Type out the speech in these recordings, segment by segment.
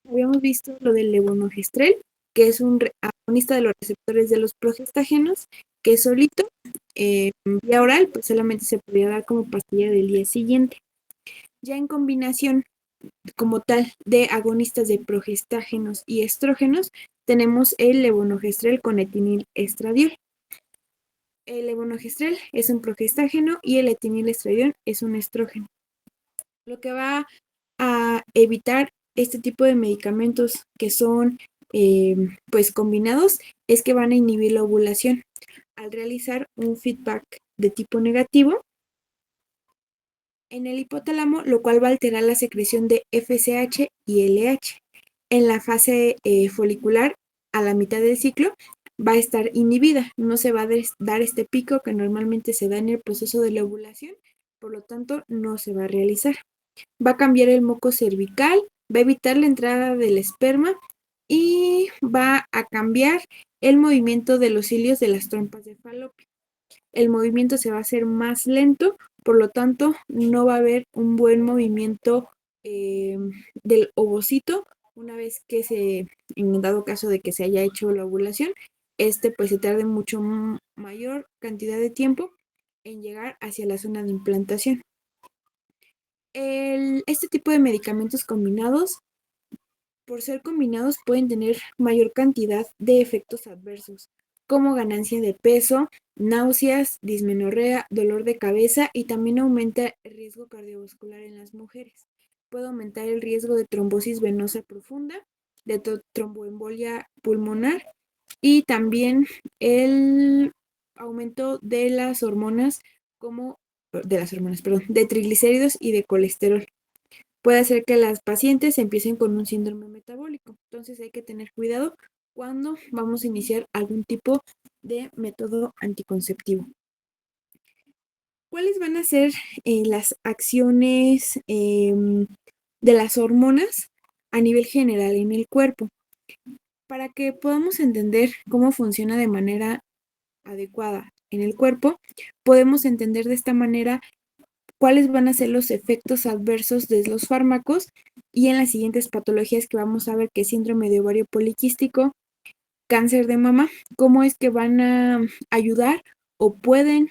Habíamos visto lo del levonorgestrel, que es un agonista de los receptores de los progestágenos, que es solito, vía oral, pues solamente se podría dar como pastilla del día siguiente. Ya en combinación como tal de agonistas de progestágenos y estrógenos, tenemos el levonorgestrel con etinilestradiol. El levonorgestrel es un progestágeno y el etinilestradiol es un estrógeno. Lo que va a evitar este tipo de medicamentos que son pues combinados es que van a inhibir la ovulación al realizar un feedback de tipo negativo en el hipotálamo, lo cual va a alterar la secreción de FSH y LH. En la fase folicular, a la mitad del ciclo, va a estar inhibida, no se va a dar este pico que normalmente se da en el proceso de la ovulación, por lo tanto no se va a realizar. Va a cambiar el moco cervical, va a evitar la entrada del esperma y va a cambiar el movimiento de los cilios de las trompas de falopio. El movimiento se va a hacer más lento, por lo tanto no va a haber un buen movimiento del ovocito una vez que en dado caso de que se haya hecho la ovulación, pues se tarde mucho mayor cantidad de tiempo en llegar hacia la zona de implantación. Este tipo de medicamentos combinados, por ser combinados, pueden tener mayor cantidad de efectos adversos, como ganancia de peso, náuseas, dismenorrea, dolor de cabeza y también aumenta el riesgo cardiovascular en las mujeres. Puede aumentar el riesgo de trombosis venosa profunda, de tromboembolia pulmonar y también el aumento de las hormonas de triglicéridos y de colesterol. Puede hacer que las pacientes empiecen con un síndrome metabólico. Entonces hay que tener cuidado cuando vamos a iniciar algún tipo de método anticonceptivo. ¿Cuáles van a ser las acciones de las hormonas a nivel general en el cuerpo? Para que podamos entender cómo funciona de manera adecuada en el cuerpo, podemos entender de esta manera cuáles van a ser los efectos adversos de los fármacos y en las siguientes patologías que vamos a ver, que es síndrome de ovario poliquístico, cáncer de mama, cómo es que van a ayudar o pueden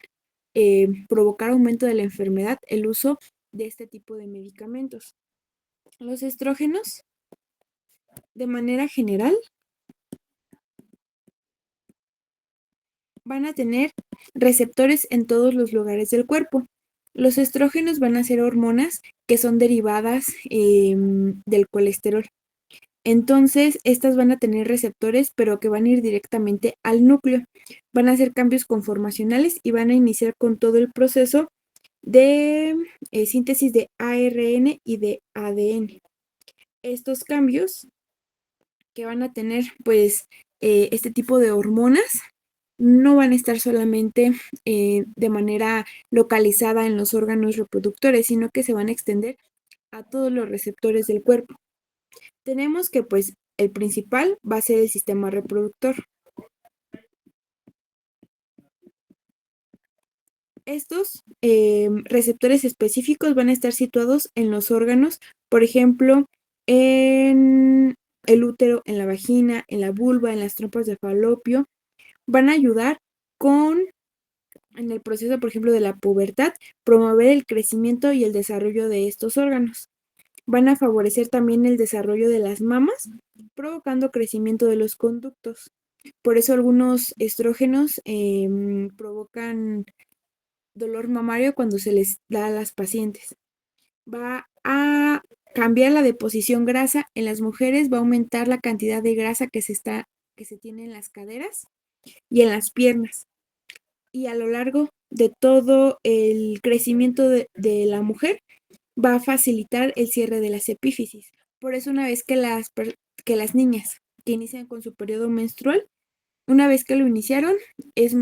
provocar aumento de la enfermedad el uso de este tipo de medicamentos. Los estrógenos, de manera general, van a tener receptores en todos los lugares del cuerpo. Los estrógenos van a ser hormonas que son derivadas del colesterol. Entonces, estas van a tener receptores, pero que van a ir directamente al núcleo. Van a hacer cambios conformacionales y van a iniciar con todo el proceso de síntesis de ARN y de ADN. Estos cambios que van a tener, pues, este tipo de hormonas no van a estar solamente de manera localizada en los órganos reproductores, sino que se van a extender a todos los receptores del cuerpo. Tenemos que pues el principal va a ser el sistema reproductor. Estos receptores específicos van a estar situados en los órganos, por ejemplo, en el útero, en la vagina, en la vulva, en las trompas de falopio. Van a ayudar en el proceso, por ejemplo, de la pubertad, promover el crecimiento y el desarrollo de estos órganos. Van a favorecer también el desarrollo de las mamas, provocando crecimiento de los conductos. Por eso algunos estrógenos provocan dolor mamario cuando se les da a las pacientes. Va a cambiar la deposición grasa en las mujeres, va a aumentar la cantidad de grasa que se tiene en las caderas y en las piernas. Y a lo largo de todo el crecimiento de la mujer, va a facilitar el cierre de las epífisis. Por eso una vez que las niñas que inician con su periodo menstrual, una vez que lo iniciaron, es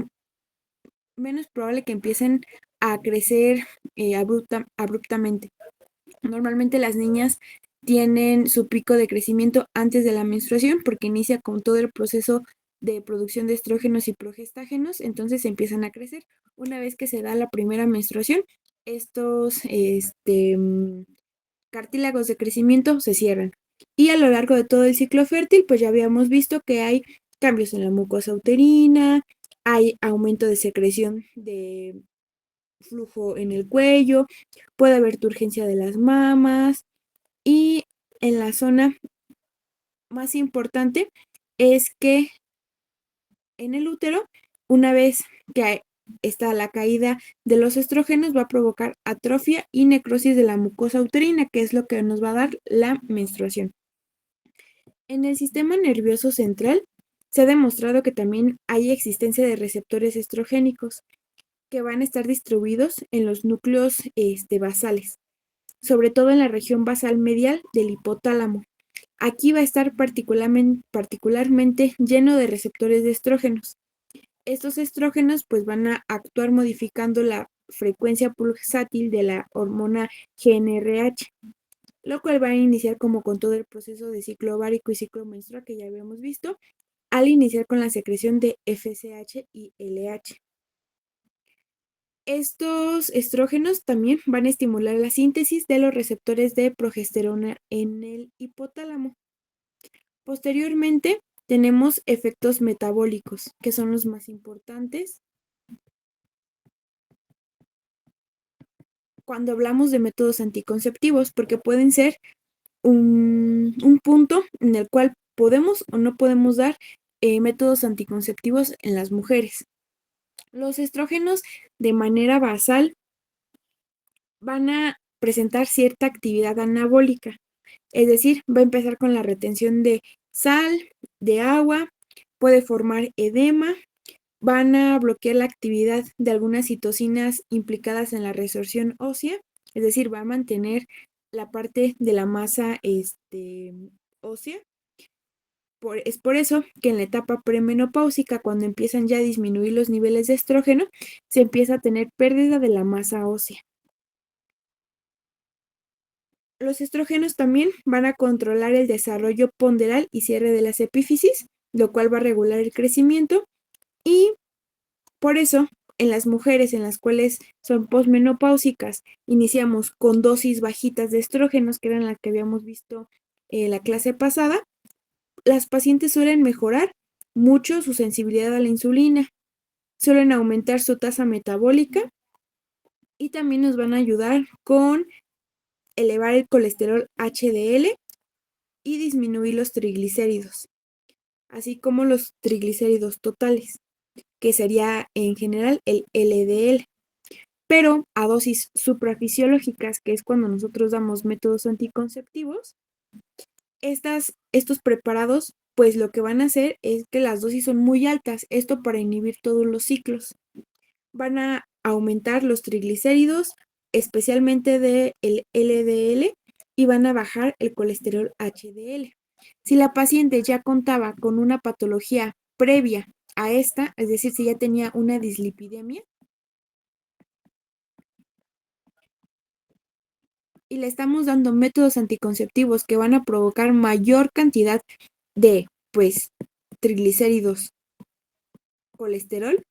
menos probable que empiecen a crecer abruptamente. Normalmente las niñas tienen su pico de crecimiento antes de la menstruación porque inicia con todo el proceso de producción de estrógenos y progestágenos, entonces empiezan a crecer. Una vez que se da la primera menstruación, estos cartílagos de crecimiento se cierran. Y a lo largo de todo el ciclo fértil, pues ya habíamos visto que hay cambios en la mucosa uterina, hay aumento de secreción de flujo en el cuello, puede haber turgencia de las mamas y en la zona más importante es que en el útero, una vez que está la caída de los estrógenos, va a provocar atrofia y necrosis de la mucosa uterina, que es lo que nos va a dar la menstruación. En el sistema nervioso central se ha demostrado que también hay existencia de receptores estrogénicos que van a estar distribuidos en los núcleos basales, sobre todo en la región basal medial del hipotálamo. Aquí va a estar particularmente lleno de receptores de estrógenos. Estos estrógenos pues van a actuar modificando la frecuencia pulsátil de la hormona GnRH, lo cual va a iniciar como con todo el proceso de ciclo ovárico y ciclo menstrual que ya habíamos visto, al iniciar con la secreción de FSH y LH. Estos estrógenos también van a estimular la síntesis de los receptores de progesterona en el hipotálamo. Posteriormente, tenemos efectos metabólicos, que son los más importantes cuando hablamos de métodos anticonceptivos, porque pueden ser un punto en el cual podemos o no podemos dar métodos anticonceptivos en las mujeres. Los estrógenos de manera basal van a presentar cierta actividad anabólica, es decir, va a empezar con la retención de sal, de agua, puede formar edema, van a bloquear la actividad de algunas citocinas implicadas en la resorción ósea, es decir, va a mantener la parte de la masa ósea. Es por eso que en la etapa premenopáusica, cuando empiezan ya a disminuir los niveles de estrógeno, se empieza a tener pérdida de la masa ósea. Los estrógenos también van a controlar el desarrollo ponderal y cierre de las epífisis, lo cual va a regular el crecimiento y por eso en las mujeres en las cuales son posmenopáusicas iniciamos con dosis bajitas de estrógenos, que eran las que habíamos visto en la clase pasada, las pacientes suelen mejorar mucho su sensibilidad a la insulina, suelen aumentar su tasa metabólica y también nos van a ayudar con elevar el colesterol HDL y disminuir los triglicéridos, así como los triglicéridos totales, que sería en general el LDL. Pero a dosis suprafisiológicas, que es cuando nosotros damos métodos anticonceptivos, estos preparados, pues lo que van a hacer es que las dosis son muy altas, esto para inhibir todos los ciclos. Van a aumentar los triglicéridos, especialmente del LDL, y van a bajar el colesterol HDL. Si la paciente ya contaba con una patología previa a esta, es decir, si ya tenía una dislipidemia, y le estamos dando métodos anticonceptivos que van a provocar mayor cantidad de, pues, triglicéridos, colesterol,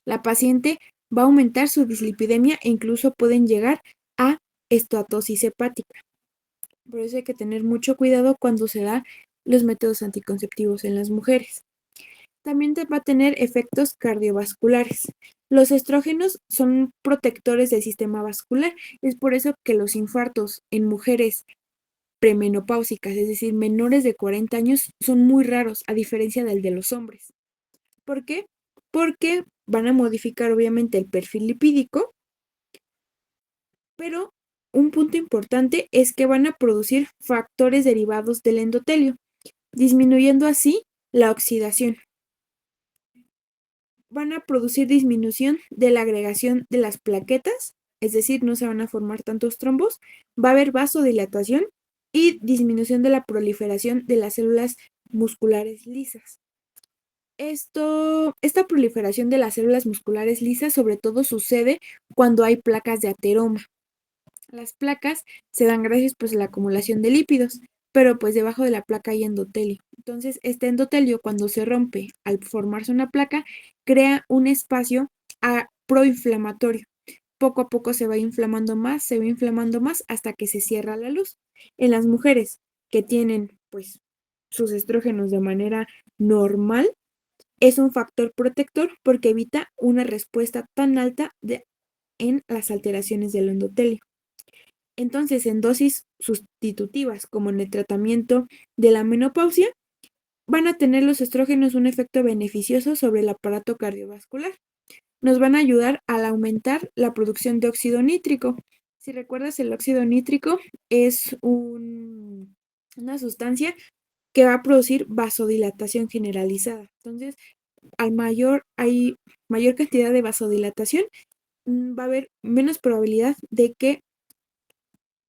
la paciente va a aumentar su dislipidemia e incluso pueden llegar a esteatosis hepática. Por eso hay que tener mucho cuidado cuando se da los métodos anticonceptivos en las mujeres. También va a tener efectos cardiovasculares. Los estrógenos son protectores del sistema vascular. Es por eso que los infartos en mujeres premenopáusicas, es decir, menores de 40 años, son muy raros, a diferencia del de los hombres. ¿Por qué? Porque van a modificar obviamente el perfil lipídico, pero un punto importante es que van a producir factores derivados del endotelio, disminuyendo así la oxidación. Van a producir disminución de la agregación de las plaquetas, es decir, no se van a formar tantos trombos, va a haber vasodilatación y disminución de la proliferación de las células musculares lisas. Esta proliferación de las células musculares lisas sobre todo sucede cuando hay placas de ateroma. Las placas se dan gracias pues a la acumulación de lípidos, pero pues debajo de la placa hay endotelio. Entonces, este endotelio cuando se rompe al formarse una placa, crea un espacio proinflamatorio. poco a poco se va inflamando más, se va inflamando más hasta que se cierra la luz. En las mujeres que tienen pues sus estrógenos de manera normal, es un factor protector porque evita una respuesta tan alta en las alteraciones del endotelio. Entonces, en dosis sustitutivas, como en el tratamiento de la menopausia, van a tener los estrógenos un efecto beneficioso sobre el aparato cardiovascular. Nos van a ayudar al aumentar la producción de óxido nítrico. Si recuerdas, el óxido nítrico es una sustancia que va a producir vasodilatación generalizada. Entonces, hay mayor cantidad de vasodilatación, va a haber menos probabilidad de que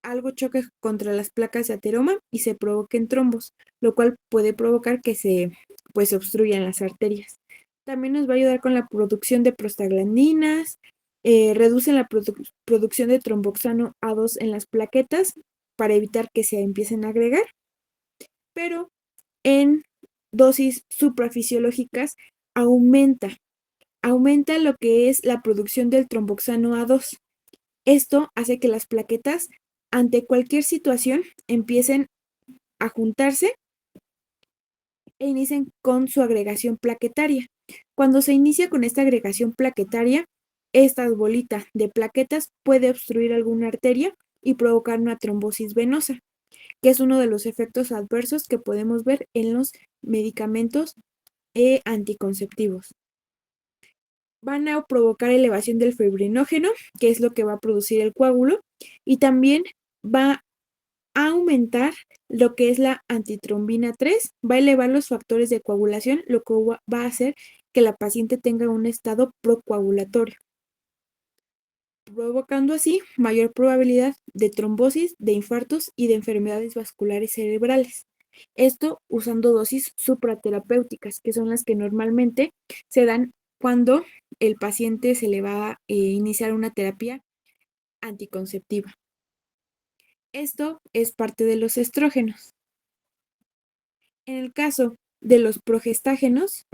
algo choque contra las placas de ateroma y se provoquen trombos, lo cual puede provocar que se pues obstruyan las arterias. También nos va a ayudar con la producción de prostaglandinas, reducen la producción de tromboxano A2 en las plaquetas para evitar que se empiecen a agregar, pero en dosis suprafisiológicas aumenta, aumenta lo que es la producción del tromboxano A2. Esto hace que las plaquetas, ante cualquier situación, empiecen a juntarse e inicien con su agregación plaquetaria. Cuando se inicia con esta agregación plaquetaria, esta bolita de plaquetas puede obstruir alguna arteria y provocar una trombosis venosa, que es uno de los efectos adversos que podemos ver en los medicamentos anticonceptivos. Van a provocar elevación del fibrinógeno, que es lo que va a producir el coágulo, y también va a aumentar lo que es la antitrombina 3, va a elevar los factores de coagulación, lo que va a hacer que la paciente tenga un estado procoagulatorio, provocando así mayor probabilidad de trombosis, de infartos y de enfermedades vasculares cerebrales. Esto usando dosis supraterapéuticas, que son las que normalmente se dan cuando el paciente se le va a iniciar una terapia anticonceptiva. Esto es parte de los estrógenos. En el caso de los progestágenos,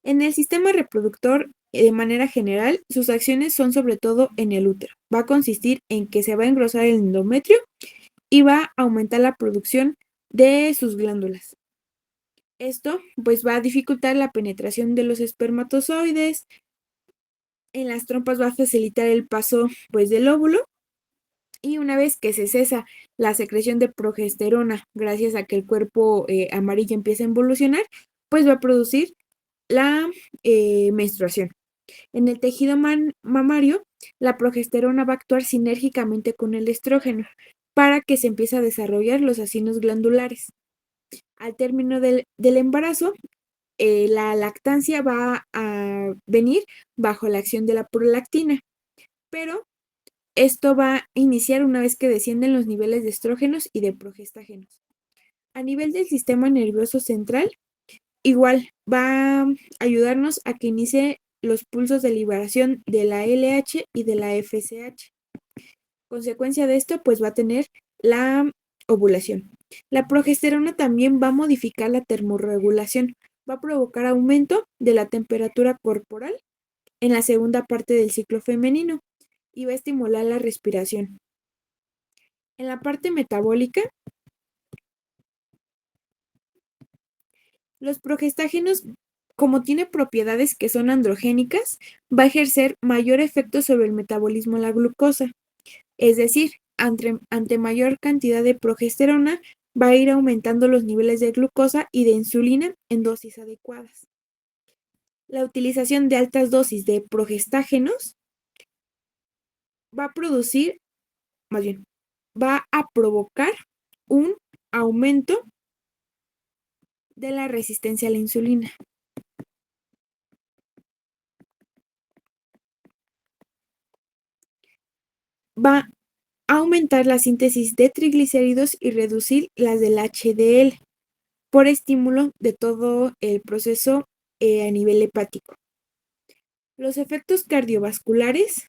en el sistema reproductor, de manera general, sus acciones son sobre todo en el útero. Va a consistir en que se va a engrosar el endometrio y va a aumentar la producción de sus glándulas. Esto pues va a dificultar la penetración de los espermatozoides. En las trompas va a facilitar el paso pues del óvulo, y una vez que se cesa la secreción de progesterona gracias a que el cuerpo amarillo empieza a evolucionar, pues va a producir la menstruación. En el tejido mamario, la progesterona va a actuar sinérgicamente con el estrógeno para que se empiece a desarrollar los acinos glandulares. Al término del embarazo, la lactancia va a venir bajo la acción de la prolactina, pero esto va a iniciar una vez que descienden los niveles de estrógenos y de progestágenos. A nivel del sistema nervioso central, igual va a ayudarnos a que inicie los pulsos de liberación de la LH y de la FSH. Consecuencia de esto, pues va a tener la ovulación. La progesterona también va a modificar la termorregulación, va a provocar aumento de la temperatura corporal en la segunda parte del ciclo femenino y va a estimular la respiración. En la parte metabólica, los progestágenos, como tiene propiedades que son androgénicas, va a ejercer mayor efecto sobre el metabolismo de la glucosa. Es decir, ante mayor cantidad de progesterona, va a ir aumentando los niveles de glucosa y de insulina en dosis adecuadas. La utilización de altas dosis de progestágenos va a producir, más bien, va a provocar un aumento de la resistencia a la insulina. Va a aumentar la síntesis de triglicéridos y reducir las del HDL por estímulo de todo el proceso a nivel hepático. Los efectos cardiovasculares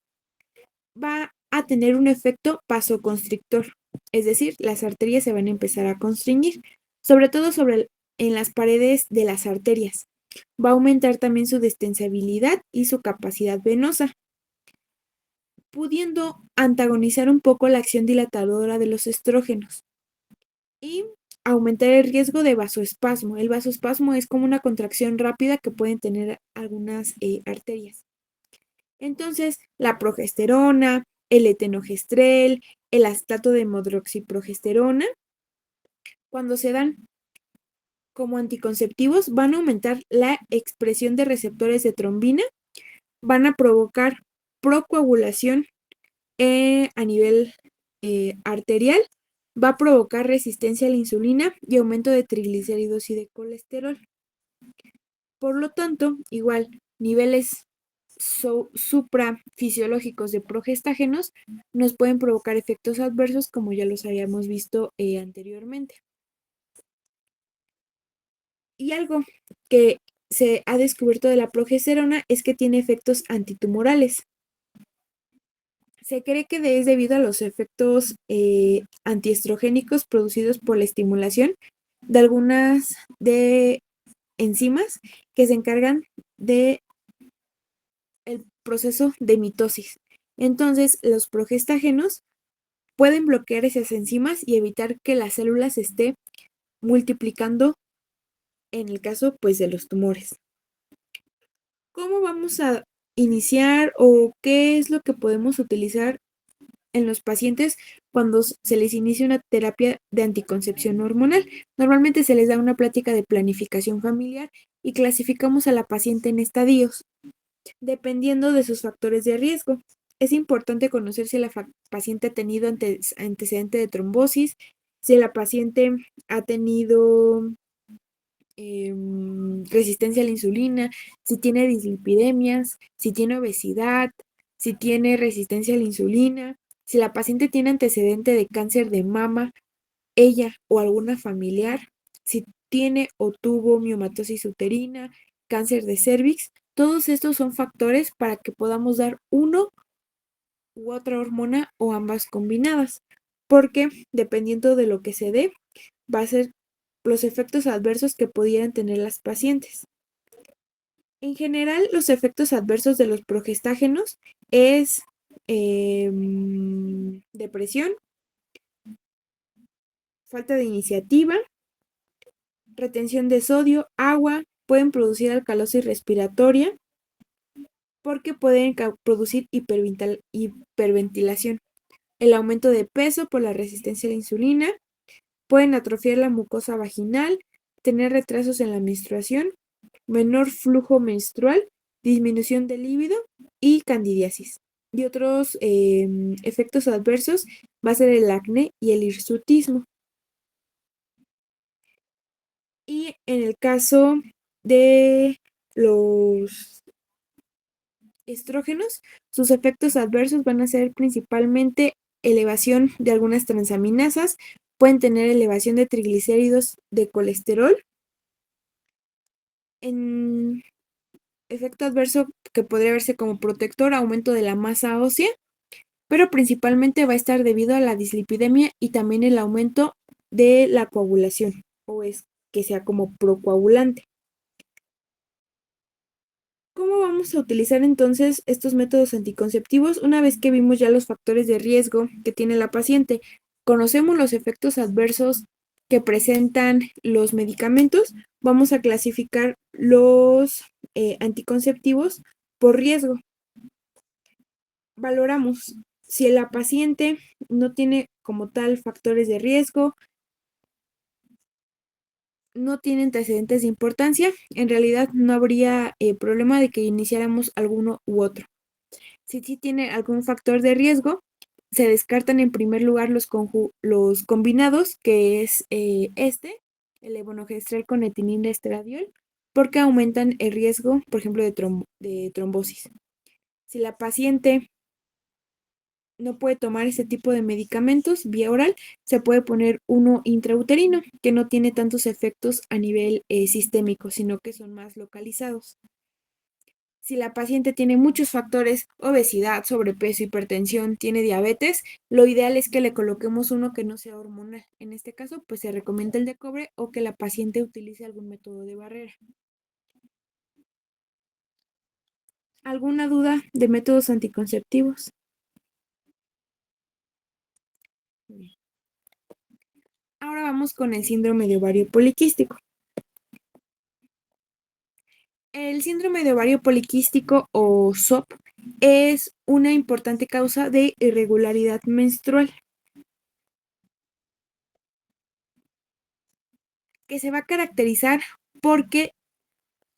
va a tener un efecto vasoconstrictor, es decir, las arterias se van a empezar a constreñir, sobre todo en las paredes de las arterias. Va a aumentar también su distensibilidad y su capacidad venosa, pudiendo antagonizar un poco la acción dilatadora de los estrógenos y aumentar el riesgo de vasoespasmo. El vasoespasmo es como una contracción rápida que pueden tener algunas arterias. Entonces, la progesterona, el etenogestrel, el acetato de modroxiprogesterona, cuando se dan como anticonceptivos, van a aumentar la expresión de receptores de trombina, van a provocar procoagulación a nivel arterial, va a provocar resistencia a la insulina y aumento de triglicéridos y de colesterol. Por lo tanto, igual, niveles suprafisiológicos de progestágenos nos pueden provocar efectos adversos como ya los habíamos visto anteriormente. Y algo que se ha descubierto de la progesterona es que tiene efectos antitumorales. Se cree que es debido a los efectos antiestrogénicos producidos por la estimulación de algunas de enzimas que se encargan de el proceso de mitosis. Entonces, los progestágenos pueden bloquear esas enzimas y evitar que la célula se esté multiplicando en el caso pues de los tumores. ¿Cómo vamos a iniciar o qué es lo que podemos utilizar en los pacientes cuando se les inicia una terapia de anticoncepción hormonal? Normalmente se les da una plática de planificación familiar y clasificamos a la paciente en estadios, dependiendo de sus factores de riesgo. Es importante conocer si la paciente ha tenido antecedente de trombosis, si la paciente ha tenido resistencia a la insulina, si tiene dislipidemias, si tiene obesidad, si tiene resistencia a la insulina, si la paciente tiene antecedente de cáncer de mama, ella o alguna familiar, si tiene o tuvo miomatosis uterina, cáncer de cervix. Todos estos son factores para que podamos dar uno u otra hormona o ambas combinadas, porque dependiendo de lo que se dé, va a ser los efectos adversos que pudieran tener las pacientes. En general, los efectos adversos de los progestágenos es depresión, falta de iniciativa, retención de sodio, agua, pueden producir alcalosis respiratoria porque pueden producir hiperventilación, el aumento de peso por la resistencia a la insulina, pueden atrofiar la mucosa vaginal, tener retrasos en la menstruación, menor flujo menstrual, disminución del líbido y candidiasis. Y otros efectos adversos va a ser el acné y el hirsutismo. Y en el caso de los estrógenos, sus efectos adversos van a ser principalmente elevación de algunas transaminasas, pueden tener elevación de triglicéridos, de colesterol. En efecto adverso que podría verse como protector, aumento de la masa ósea, pero principalmente va a estar debido a la dislipidemia y también el aumento de la coagulación, o es que sea como procoagulante. ¿Cómo vamos a utilizar entonces estos métodos anticonceptivos una vez que vimos ya los factores de riesgo que tiene la paciente? Conocemos los efectos adversos que presentan los medicamentos, vamos a clasificar los anticonceptivos por riesgo. Valoramos si la paciente no tiene como tal factores de riesgo, no tiene antecedentes de importancia, en realidad no habría problema de que iniciáramos alguno u otro. Si sí tiene algún factor de riesgo, se descartan en primer lugar los combinados, que es el levonorgestrel con etilene-estradiol, porque aumentan el riesgo, por ejemplo, de trombosis. Si la paciente no puede tomar este tipo de medicamentos vía oral, se puede poner uno intrauterino, que no tiene tantos efectos a nivel sistémico, sino que son más localizados. Si la paciente tiene muchos factores, obesidad, sobrepeso, hipertensión, tiene diabetes, lo ideal es que le coloquemos uno que no sea hormonal. En este caso, pues se recomienda el de cobre o que la paciente utilice algún método de barrera. ¿Alguna duda de métodos anticonceptivos? Bien. Ahora vamos con el síndrome de ovario poliquístico. El síndrome de ovario poliquístico o SOP es una importante causa de irregularidad menstrual que se va a caracterizar porque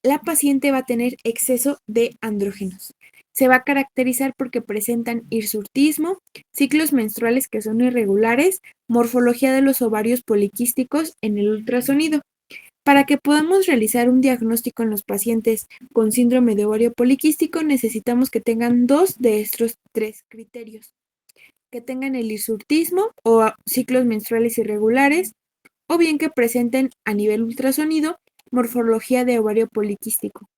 la paciente va a tener exceso de andrógenos. Se va a caracterizar porque presentan hirsutismo, ciclos menstruales que son irregulares, morfología de los ovarios poliquísticos en el ultrasonido. Para que podamos realizar un diagnóstico en los pacientes con síndrome de ovario poliquístico, necesitamos que tengan dos de estos tres criterios: que tengan el hirsutismo o ciclos menstruales irregulares, o bien que presenten a nivel ultrasonido morfología de ovario poliquístico.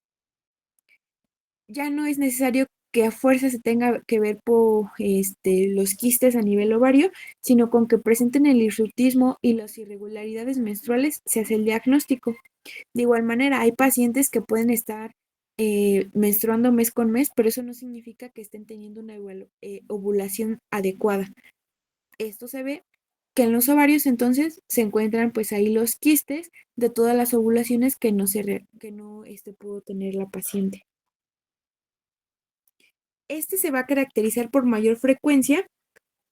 Ya no es necesario que a fuerza se tenga que ver por los quistes a nivel ovario, sino con que presenten el hirsutismo y las irregularidades menstruales se hace el diagnóstico. De igual manera, hay pacientes que pueden estar menstruando mes con mes, pero eso no significa que estén teniendo una ovulación adecuada. Esto se ve que en los ovarios entonces se encuentran pues ahí los quistes de todas las ovulaciones que no pudo tener la paciente. Este se va a caracterizar por mayor frecuencia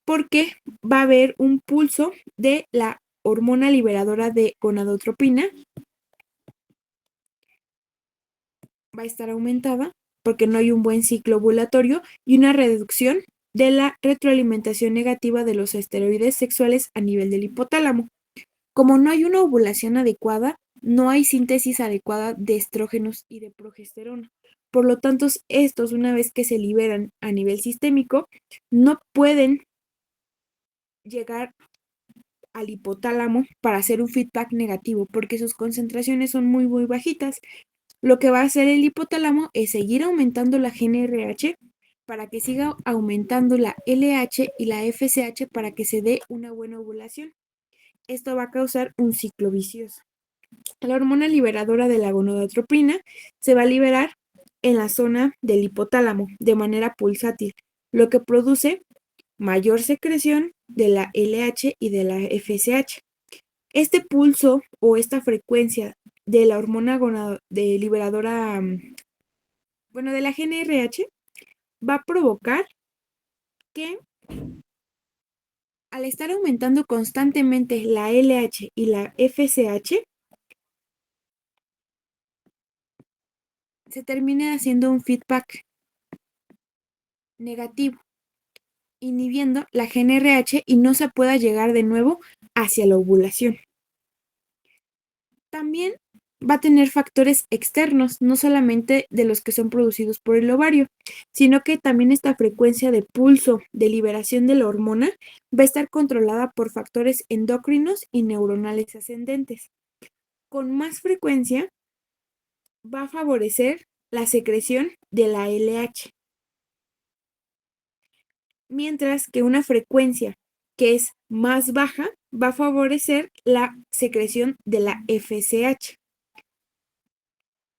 porque va a haber un pulso de la hormona liberadora de gonadotropina, va a estar aumentada porque no hay un buen ciclo ovulatorio y una reducción de la retroalimentación negativa de los esteroides sexuales a nivel del hipotálamo. Como no hay una ovulación adecuada, no hay síntesis adecuada de estrógenos y de progesterona. Por lo tanto, estos, una vez que se liberan a nivel sistémico, no pueden llegar al hipotálamo para hacer un feedback negativo porque sus concentraciones son muy, muy bajitas. Lo que va a hacer el hipotálamo es seguir aumentando la GnRH para que siga aumentando la LH y la FSH para que se dé una buena ovulación. Esto va a causar un ciclo vicioso. La hormona liberadora de la gonadotropina se va a liberar en la zona del hipotálamo de manera pulsátil, lo que produce mayor secreción de la LH y de la FSH. Este pulso o esta frecuencia de la hormona liberadora, de la GnRH, va a provocar que al estar aumentando constantemente la LH y la FSH, se termine haciendo un feedback negativo, inhibiendo la GnRH y no se pueda llegar de nuevo hacia la ovulación. También va a tener factores externos, no solamente de los que son producidos por el ovario, sino que también esta frecuencia de pulso de liberación de la hormona va a estar controlada por factores endocrinos y neuronales ascendentes. Con más frecuencia va a favorecer la secreción de la LH, mientras que una frecuencia que es más baja va a favorecer la secreción de la FSH.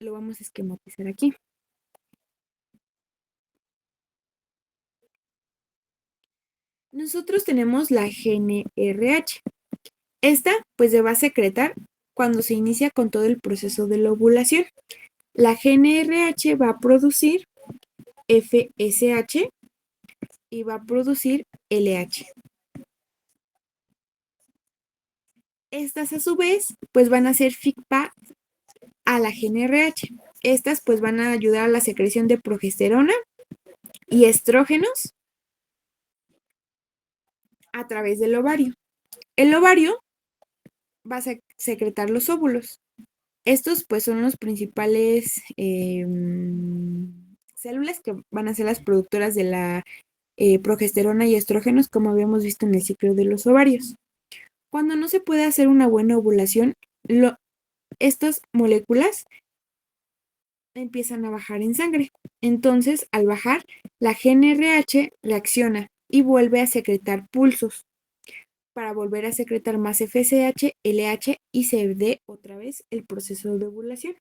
Lo vamos a esquematizar aquí. Nosotros tenemos la GnRH. Esta pues se va a secretar cuando se inicia con todo el proceso de la ovulación. La GnRH va a producir FSH y va a producir LH. Estas a su vez pues van a hacer feedback a la GnRH. Estas pues van a ayudar a la secreción de progesterona y estrógenos a través del ovario. El ovario va a secretar los óvulos. Estos pues son los principales células que van a ser las productoras de la progesterona y estrógenos, como habíamos visto en el ciclo de los ovarios. Cuando no se puede hacer una buena ovulación, estas moléculas empiezan a bajar en sangre. Entonces, al bajar, la GnRH reacciona y vuelve a secretar pulsos para volver a secretar más FSH, LH y se dé otra vez el proceso de ovulación.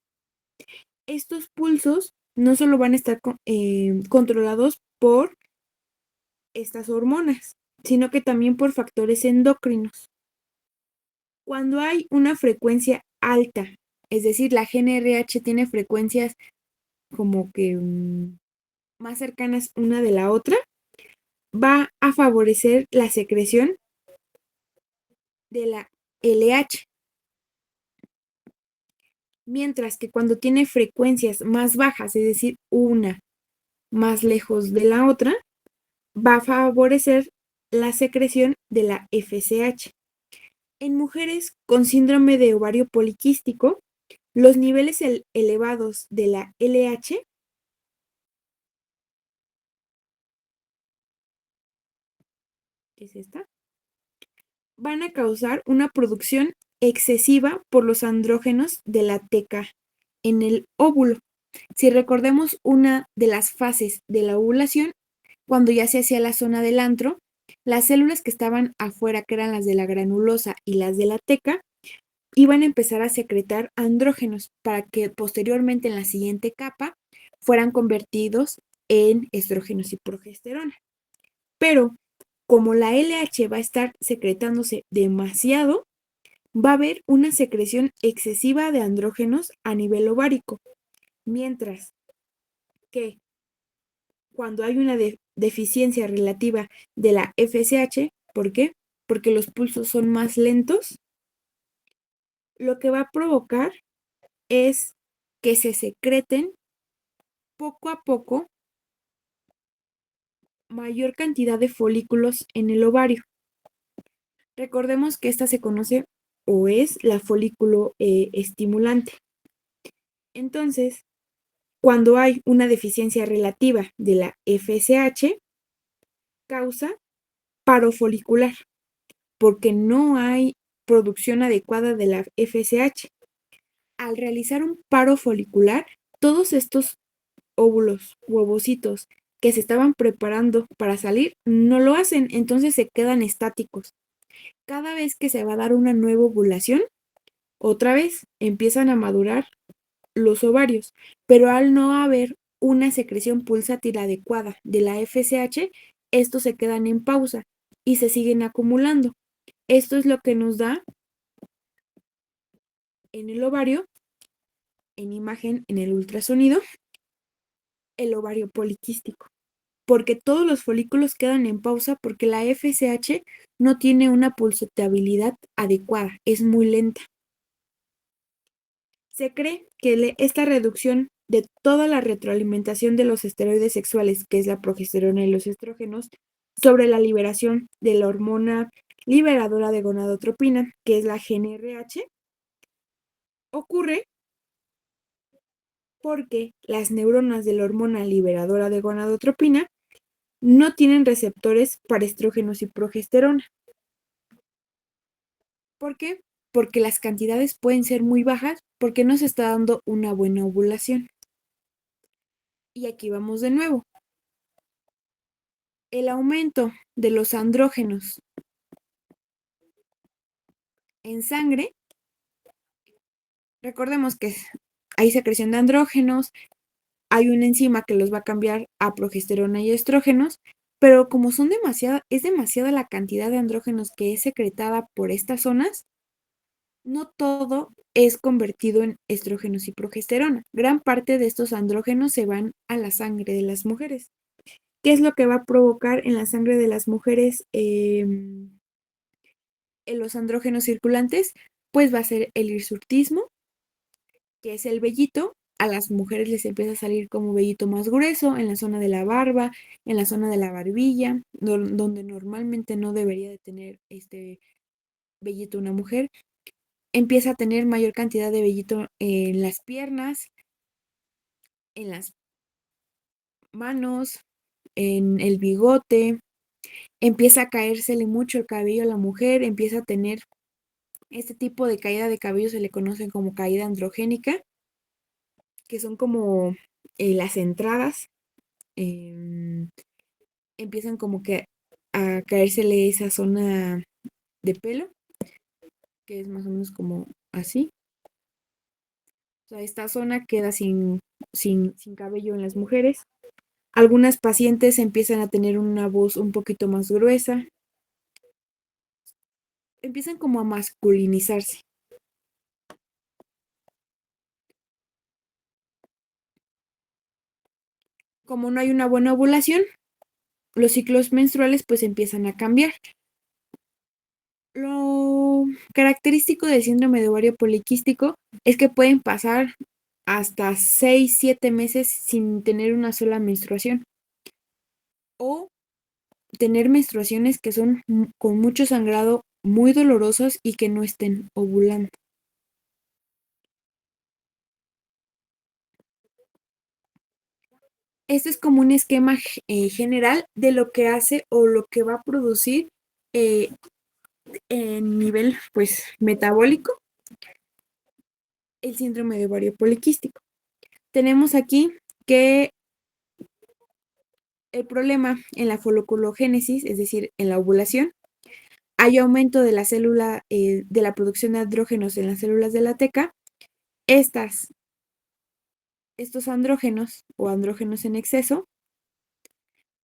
Estos pulsos no solo van a estar controlados por estas hormonas, sino que también por factores endocrinos. Cuando hay una frecuencia alta, es decir, la GnRH tiene frecuencias como que más cercanas una de la otra, va a favorecer la secreción de la LH. Mientras que cuando tiene frecuencias más bajas, es decir, una más lejos de la otra, va a favorecer la secreción de la FSH. En mujeres con síndrome de ovario poliquístico, los niveles elevados de la LH que es esta, van a causar una producción excesiva por los andrógenos de la teca en el óvulo. Si recordemos una de las fases de la ovulación, cuando ya se hacía la zona del antro, las células que estaban afuera, que eran las de la granulosa y las de la teca, iban a empezar a secretar andrógenos para que posteriormente en la siguiente capa fueran convertidos en estrógenos y progesterona. Pero como la LH va a estar secretándose demasiado, va a haber una secreción excesiva de andrógenos a nivel ovárico, mientras que cuando hay una deficiencia relativa de la FSH, ¿por qué? Porque los pulsos son más lentos, lo que va a provocar es que se secreten poco a poco mayor cantidad de folículos en el ovario. Recordemos que esta se conoce o es la folículo estimulante. Entonces, cuando hay una deficiencia relativa de la FSH, causa paro folicular, porque no hay producción adecuada de la FSH. Al realizar un paro folicular, todos estos óvulos u ovocitos que se estaban preparando para salir no lo hacen, entonces se quedan estáticos. Cada vez que se va a dar una nueva ovulación, otra vez empiezan a madurar los ovarios, pero al no haber una secreción pulsátil adecuada de la FSH, estos se quedan en pausa y se siguen acumulando. Esto es lo que nos da en el ovario, en imagen, en el ultrasonido, el ovario poliquístico, porque todos los folículos quedan en pausa porque la FSH no tiene una pulsatilidad adecuada, es muy lenta. Se cree que esta reducción de toda la retroalimentación de los esteroides sexuales, que es la progesterona y los estrógenos, sobre la liberación de la hormona liberadora de gonadotropina, que es la GnRH, ocurre porque las neuronas de la hormona liberadora de gonadotropina no tienen receptores para estrógenos y progesterona. ¿Por qué? Porque las cantidades pueden ser muy bajas porque no se está dando una buena ovulación. Y aquí vamos de nuevo. El aumento de los andrógenos en sangre, recordemos que hay secreción de andrógenos, hay una enzima que los va a cambiar a progesterona y estrógenos, pero como es demasiada la cantidad de andrógenos que es secretada por estas zonas, no todo es convertido en estrógenos y progesterona. Gran parte de estos andrógenos se van a la sangre de las mujeres. ¿Qué es lo que va a provocar en la sangre de las mujeres en los andrógenos circulantes? Pues va a ser el hirsutismo, que es el vellito. A las mujeres les empieza a salir como vellito más grueso en la zona de la barba, en la zona de la barbilla, donde normalmente no debería de tener este vellito una mujer. Empieza a tener mayor cantidad de vellito en las piernas, en las manos, en el bigote. Empieza a caérsele mucho el cabello a la mujer, empieza a tener este tipo de caída de cabello, se le conoce como caída androgénica, que son como las entradas, em, empiezan como que a caérsele esa zona de pelo, que es más o menos como así. O sea, esta zona queda sin sin cabello en las mujeres. Algunas pacientes empiezan a tener una voz un poquito más gruesa, empiezan como a masculinizarse. Como no hay una buena ovulación, los ciclos menstruales pues empiezan a cambiar. Lo característico del síndrome de ovario poliquístico es que pueden pasar hasta 6, 7 meses sin tener una sola menstruación o tener menstruaciones que son con mucho sangrado, muy dolorosos y que no estén ovulando. Este es como un esquema general de lo que hace o lo que va a producir eh, en nivel pues metabólico el síndrome de ovario poliquístico. Tenemos aquí que el problema en la foliculogénesis, es decir, en la ovulación, hay aumento de la célula, de la producción de andrógenos en las células de la teca. Estas, estos andrógenos o andrógenos en exceso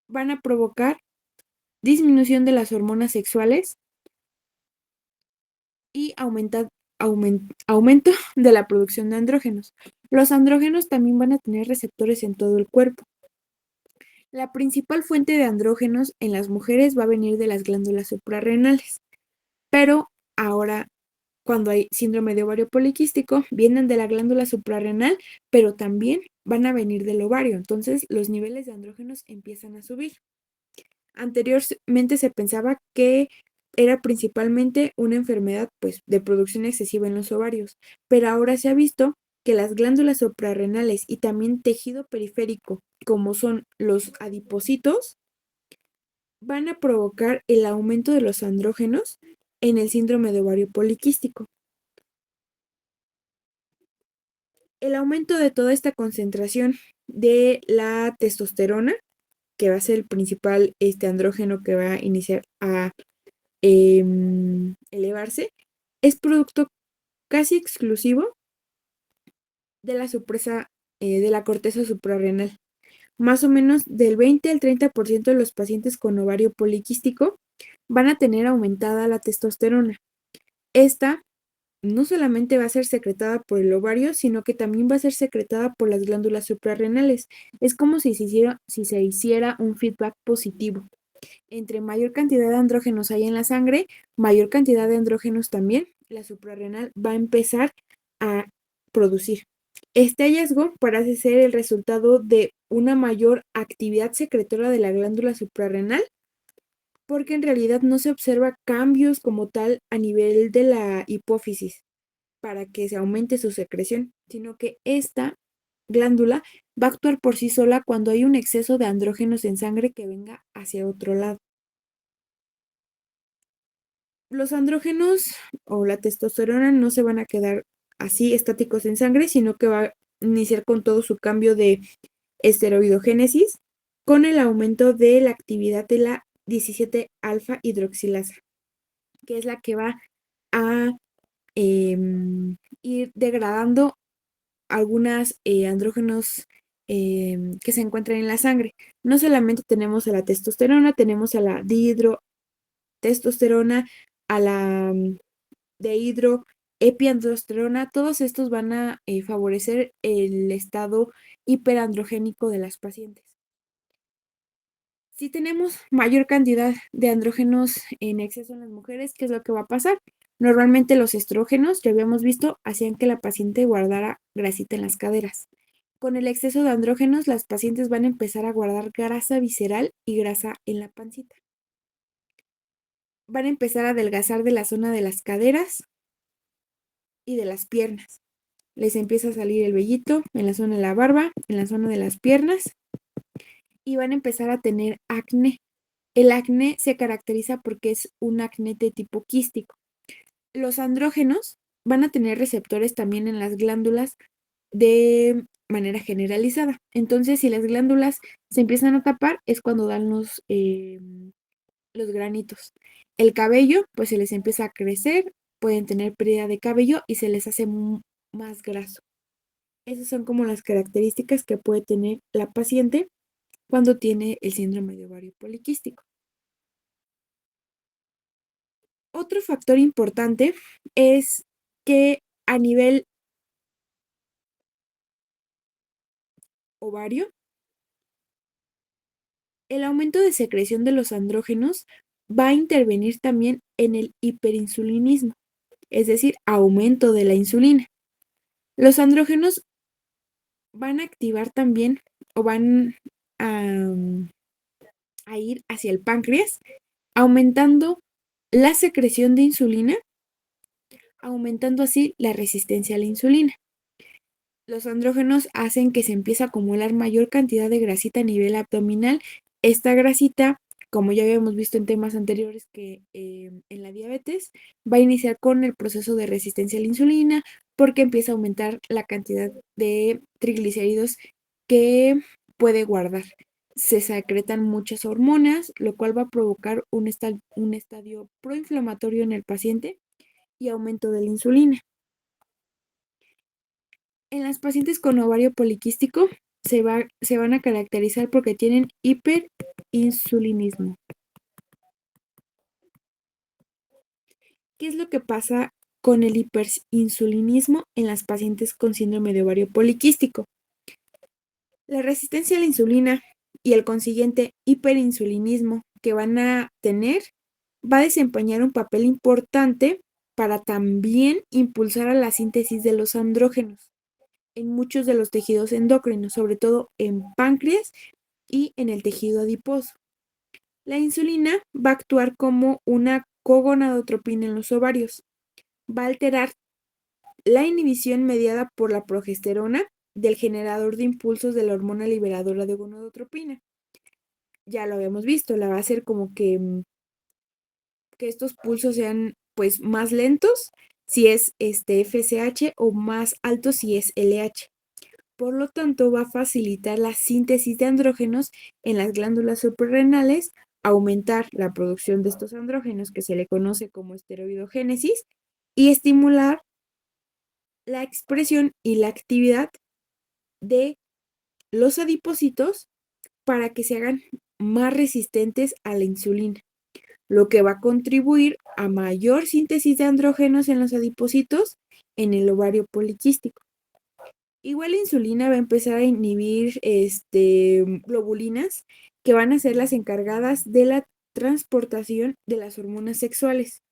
van a provocar disminución de las hormonas sexuales y aumento de la producción de andrógenos. Los andrógenos también van a tener receptores en todo el cuerpo. La principal fuente de andrógenos en las mujeres va a venir de las glándulas suprarrenales, pero ahora cuando hay síndrome de ovario poliquístico vienen de la glándula suprarrenal, pero también van a venir del ovario, entonces los niveles de andrógenos empiezan a subir. Anteriormente se pensaba que era principalmente una enfermedad pues, de producción excesiva en los ovarios, pero ahora se ha visto que las glándulas suprarrenales y también tejido periférico, como son los adipocitos, van a provocar el aumento de los andrógenos en el síndrome de ovario poliquístico. El aumento de toda esta concentración de la testosterona, que va a ser el principal andrógeno que va a iniciar a elevarse, es producto casi exclusivo de de la corteza suprarrenal. Más o menos del 20 al 30% de los pacientes con ovario poliquístico van a tener aumentada la testosterona. Esta no solamente va a ser secretada por el ovario, sino que también va a ser secretada por las glándulas suprarrenales. Es como si se hiciera un feedback positivo. Entre mayor cantidad de andrógenos hay en la sangre, mayor cantidad de andrógenos también la suprarrenal va a empezar a producir. Este hallazgo parece ser el resultado de una mayor actividad secretora de la glándula suprarrenal, porque en realidad no se observa cambios como tal a nivel de la hipófisis para que se aumente su secreción, sino que esta glándula va a actuar por sí sola cuando hay un exceso de andrógenos en sangre que venga hacia otro lado. Los andrógenos o la testosterona no se van a quedar así estáticos en sangre, sino que va a iniciar con todo su cambio de esteroidogénesis con el aumento de la actividad de la 17 alfa hidroxilasa, que es la que va a ir degradando algunos andrógenos que se encuentran en la sangre. No solamente tenemos a la testosterona, tenemos a la dihidrotestosterona, a la dehidroepiandrosterona, todos estos van a favorecer el estado hiperandrogénico de las pacientes. Si tenemos mayor cantidad de andrógenos en exceso en las mujeres, ¿qué es lo que va a pasar? Normalmente los estrógenos, ya habíamos visto, hacían que la paciente guardara grasita en las caderas. Con el exceso de andrógenos, las pacientes van a empezar a guardar grasa visceral y grasa en la pancita. Van a empezar a adelgazar de la zona de las caderas y de las piernas. Les empieza a salir el vellito en la zona de la barba, en la zona de las piernas y van a empezar a tener acné. El acné se caracteriza porque es un acné de tipo quístico. Los andrógenos van a tener receptores también en las glándulas de manera generalizada. Entonces, si las glándulas se empiezan a tapar, es cuando dan los granitos. El cabello, pues se les empieza a crecer, pueden tener pérdida de cabello y se les hace más graso. Esas son como las características que puede tener la paciente cuando tiene el síndrome de ovario poliquístico. Otro factor importante es que a nivel ovario, el aumento de secreción de los andrógenos va a intervenir también en el hiperinsulinismo, es decir, aumento de la insulina. Los andrógenos van a activar también o van a, a ir hacia el páncreas, aumentando la secreción de insulina, aumentando así la resistencia a la insulina. Los andrógenos hacen que se empiece a acumular mayor cantidad de grasita a nivel abdominal. Esta grasita, como ya habíamos visto en temas anteriores que en la diabetes, va a iniciar con el proceso de resistencia a la insulina porque empieza a aumentar la cantidad de triglicéridos que puede guardar. Se secretan muchas hormonas, lo cual va a provocar un estadio proinflamatorio en el paciente y aumento de la insulina. En las pacientes con ovario poliquístico se van a caracterizar porque tienen hiperinsulinismo. ¿Qué es lo que pasa con el hiperinsulinismo en las pacientes con síndrome de ovario poliquístico? La resistencia a la insulina y el consiguiente hiperinsulinismo que van a tener va a desempeñar un papel importante para también impulsar a la síntesis de los andrógenos en muchos de los tejidos endocrinos, sobre todo en páncreas y en el tejido adiposo. La insulina va a actuar como una cogonadotropina en los ovarios. Va a alterar la inhibición mediada por la progesterona del generador de impulsos de la hormona liberadora de gonadotropina. Ya lo habíamos visto, la va a hacer como que estos pulsos sean pues más lentos si es FSH o más altos si es LH. Por lo tanto, va a facilitar la síntesis de andrógenos en las glándulas suprarrenales, aumentar la producción de estos andrógenos, que se le conoce como esteroidogénesis, y estimular la expresión y la actividad de los adipocitos para que se hagan más resistentes a la insulina, lo que va a contribuir a mayor síntesis de andrógenos en los adipocitos en el ovario poliquístico. Igual la insulina va a empezar a inhibir globulinas que van a ser las encargadas de la transportación de las hormonas sexuales,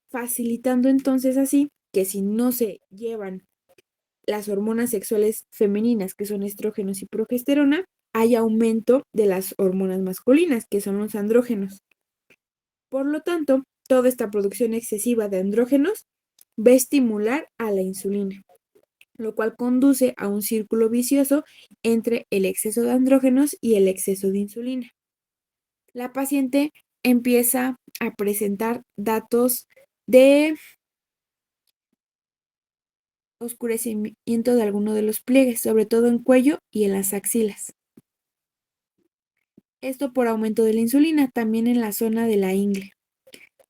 facilitando entonces así que si no se llevan las hormonas sexuales femeninas, que son estrógenos y progesterona, hay aumento de las hormonas masculinas, que son los andrógenos. Por lo tanto, toda esta producción excesiva de andrógenos va a estimular a la insulina, lo cual conduce a un círculo vicioso entre el exceso de andrógenos y el exceso de insulina. La paciente empieza a presentar datos de oscurecimiento de alguno de los pliegues, sobre todo en cuello y en las axilas. Esto por aumento de la insulina, también en la zona de la ingle.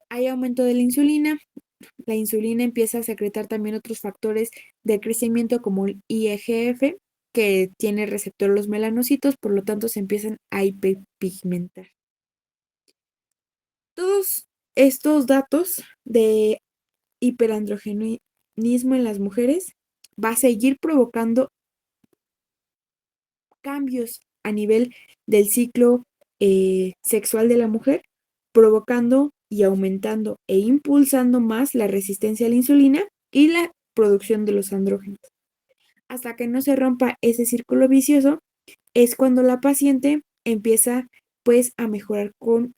Hay aumento de la insulina empieza a secretar también otros factores de crecimiento como el IGF, que tiene receptor a los melanocitos, por lo tanto se empiezan a hiperpigmentar. Todos estos datos de hiperandrogenismo en las mujeres va a seguir provocando cambios a nivel del ciclo sexual de la mujer, provocando y aumentando e impulsando más la resistencia a la insulina y la producción de los andrógenos. Hasta que no se rompa ese círculo vicioso, es cuando la paciente empieza pues a mejorar con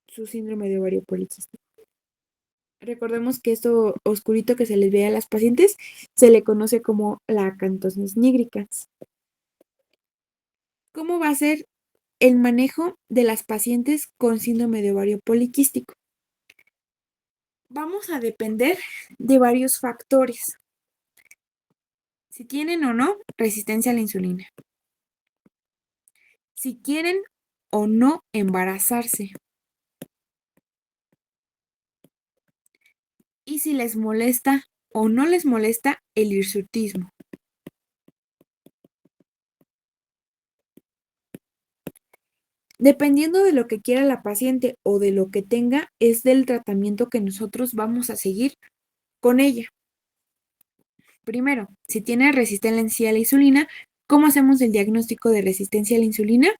su síndrome de ovario poliquístico. Recordemos que esto oscurito que se les ve a las pacientes se le conoce como la acantosis nigricans. ¿Cómo va a ser el manejo de las pacientes con síndrome de ovario poliquístico? Vamos a depender de varios factores. Si tienen o no resistencia a la insulina. Si quieren o no embarazarse. Y si les molesta o no les molesta el hirsutismo. Dependiendo de lo que quiera la paciente o de lo que tenga, es del tratamiento que nosotros vamos a seguir con ella. Primero, si tiene resistencia a la insulina, ¿cómo hacemos el diagnóstico de resistencia a la insulina?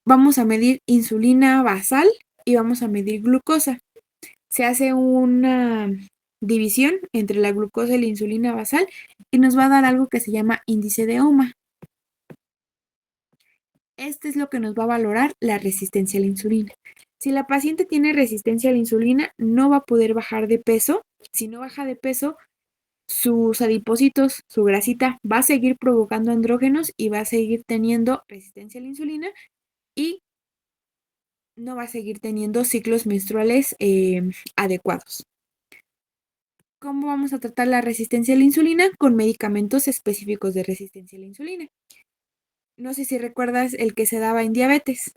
Vamos a medir insulina basal y vamos a medir glucosa. Se hace una división entre la glucosa y la insulina basal y nos va a dar algo que se llama índice de OMA. Este es lo que nos va a valorar la resistencia a la insulina. Si la paciente tiene resistencia a la insulina, no va a poder bajar de peso. Si no baja de peso, sus adipocitos, su grasita, va a seguir provocando andrógenos y va a seguir teniendo resistencia a la insulina y no va a seguir teniendo ciclos menstruales adecuados. ¿Cómo vamos a tratar la resistencia a la insulina? Con medicamentos específicos de resistencia a la insulina. No sé si recuerdas el que se daba en diabetes.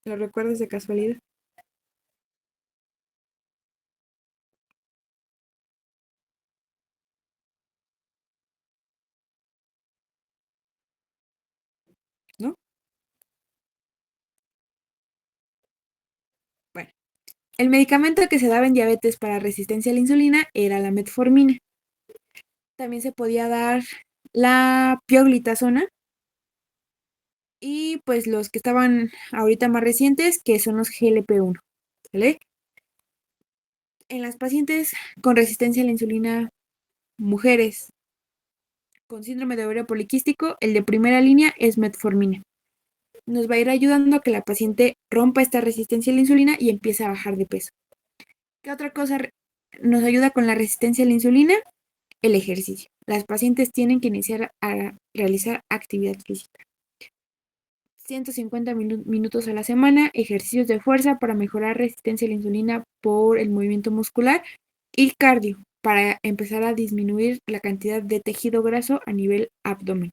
¿Lo recuerdas de casualidad? ¿No? Bueno, el medicamento que se daba en diabetes para resistencia a la insulina era la metformina. También se podía dar la pioglitazona y pues los que estaban ahorita más recientes, que son los GLP-1, ¿vale? En las pacientes con resistencia a la insulina, mujeres con síndrome de ovario poliquístico, el de primera línea es metformina. Nos va a ir ayudando a que la paciente rompa esta resistencia a la insulina y empiece a bajar de peso. ¿Qué otra cosa nos ayuda con la resistencia a la insulina? El ejercicio. Las pacientes tienen que iniciar a realizar actividad física. 150 minutos a la semana, ejercicios de fuerza para mejorar resistencia a la insulina por el movimiento muscular y cardio para empezar a disminuir la cantidad de tejido graso a nivel abdomen.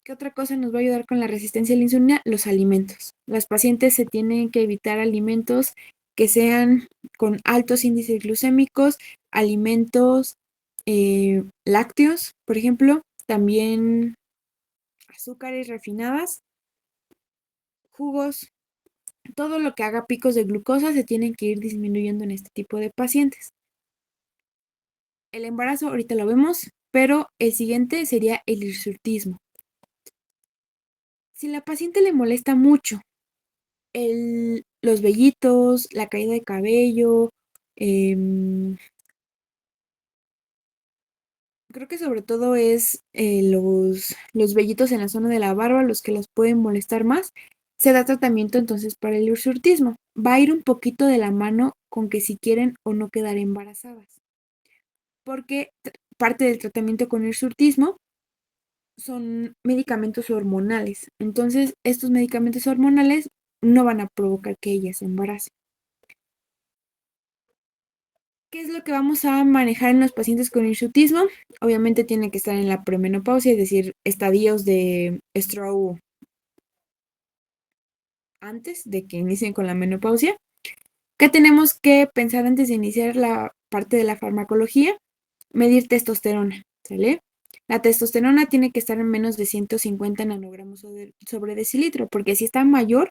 ¿Qué otra cosa nos va a ayudar con la resistencia a la insulina? Los alimentos. Las pacientes se tienen que evitar alimentos que sean con altos índices glucémicos, alimentos lácteos, por ejemplo, también azúcares refinadas, jugos, todo lo que haga picos de glucosa se tienen que ir disminuyendo en este tipo de pacientes. El embarazo ahorita lo vemos, pero el siguiente sería el hirsutismo. Si la paciente le molesta mucho los vellitos, la caída de cabello, creo que sobre todo es los vellitos en la zona de la barba los que los pueden molestar más. Se da tratamiento entonces para el hirsutismo. Va a ir un poquito de la mano con que si quieren o no quedar embarazadas. Porque parte del tratamiento con hirsutismo son medicamentos hormonales. Entonces, estos medicamentos hormonales no van a provocar que ellas se embaracen. ¿Qué es lo que vamos a manejar en los pacientes con hirsutismo? Obviamente tiene que estar en la premenopausia, es decir, estadios de estrado antes de que inicien con la menopausia. ¿Qué tenemos que pensar antes de iniciar la parte de la farmacología? Medir testosterona, ¿sale? La testosterona tiene que estar en menos de 150 nanogramos sobre decilitro, porque si está mayor,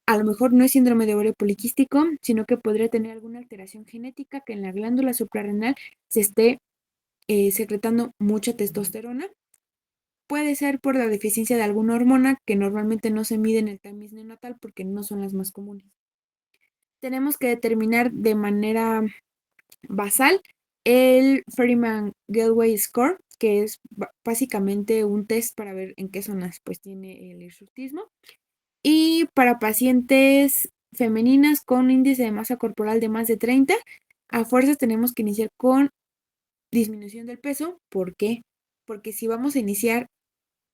a lo mejor no es síndrome de ovario poliquístico, sino que podría tener alguna alteración genética que en la glándula suprarrenal se esté secretando mucha testosterona. Puede ser por la deficiencia de alguna hormona que normalmente no se mide en el tamiz neonatal porque no son las más comunes. Tenemos que determinar de manera basal el Freeman-Gallwey Score, que es básicamente un test para ver en qué zonas pues tiene el hirsutismo. Y para pacientes femeninas con índice de masa corporal de más de 30, a fuerzas tenemos que iniciar con disminución del peso. ¿Por qué? Porque si vamos a iniciar